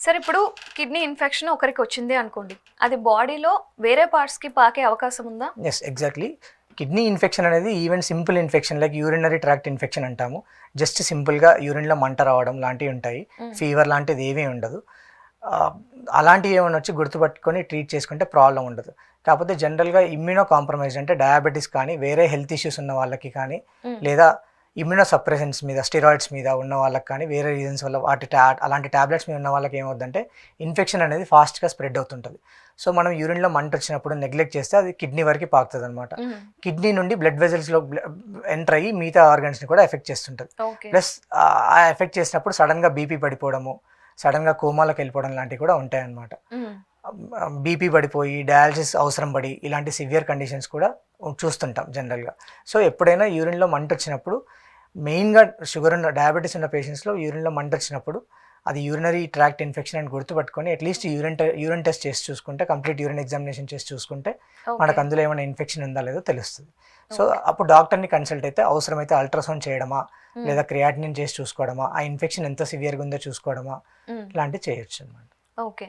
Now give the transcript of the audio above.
సరే ఇప్పుడు kidney infection ఒకరికి వచ్చింది అనుకోండి, అది బాడీలో వేరే పార్ట్స్కి పాకే అవకాశం ఉందా? Yes, exactly. కిడ్నీ ఇన్ఫెక్షన్ అనేది even simple infection like urinary tract infection అంటాము. జస్ట్ సింపుల్గా యూరిన్లో మంట రావడం లాంటివి ఉంటాయి. ఫీవర్ లాంటిది ఏమీ ఉండదు. అలాంటివి ఏమైనా వచ్చి గుర్తుపట్టుకొని ట్రీట్ చేసుకుంటే ప్రాబ్లం ఉండదు. కాకపోతే జనరల్గా ఇమ్యూనో కాంప్రమైజ్ అంటే డయాబెటీస్ కానీ వేరే హెల్త్ ఇష్యూస్ ఉన్న వాళ్ళకి కానీ లేదా ఇమ్యూనో సప్రెసెంట్స్ మీద స్టెరాయిడ్స్ మీద ఉన్న వాళ్ళకి కానీ వేరే రీజన్స్ వల్ల అలాంటి ట్యాబ్లెట్స్ మీద ఉన్న వాళ్ళకి ఏమవుతుందంటే ఇన్ఫెక్షన్ అనేది ఫాస్ట్గా స్ప్రెడ్ అవుతుంటుంది. సో మనం యూరిన్లో మంట వచ్చినప్పుడు నెగ్లెక్ట్ చేస్తే అది కిడ్నీ వరకు పాకుతుంది అనమాట. కిడ్నీ నుండి బ్లడ్ వెజల్స్లో ఎంటర్ అయ్యి మిగతా ఆర్గన్స్ని కూడా ఎఫెక్ట్ చేస్తుంటుంది. ప్లస్ ఆ ఎఫెక్ట్ చేసినప్పుడు సడన్గా బీపీ పడిపోవడము, సడన్గా కోమాలకు వెళ్ళిపోవడం లాంటివి కూడా ఉంటాయన్నమాట. బీపీ పడిపోయి డయాలసిస్ అవసరం పడి ఇలాంటి సివియర్ కండిషన్స్ కూడా చూస్తుంటాం జనరల్గా. సో ఎప్పుడైనా యూరిన్లో మంట వచ్చినప్పుడు, మెయిన్గా షుగర్ ఉన్న డయాబెటీస్ ఉన్న పేషెంట్స్లో యూరిన్లో మంట వచ్చినప్పుడు అది యూరినరీ ట్రాక్ట్ ఇన్ఫెక్షన్ అని గుర్తుపట్టుకొని అట్లీస్ట్ యూరిన్ టెస్ట్ చేసి చూసుకుంటే, కంప్లీట్ యూరిన్ ఎగ్జామినేషన్ చేసి చూసుకుంటే మనకు అందులో ఏమైనా ఇన్ఫెక్షన్ ఉందా లేదో తెలుస్తుంది. సో అప్పుడు డాక్టర్ని కన్సల్ట్ అయితే అవసరమైతే అల్ట్రాసౌండ్ చేయడమా లేదా క్రియాటినిన్ చేసి చూసుకోవడమా, ఆ ఇన్ఫెక్షన్ ఎంత సివియర్గా ఉందో చూసుకోవడమా, ఇలాంటివి చేయొచ్చు అనమాట. ఓకే.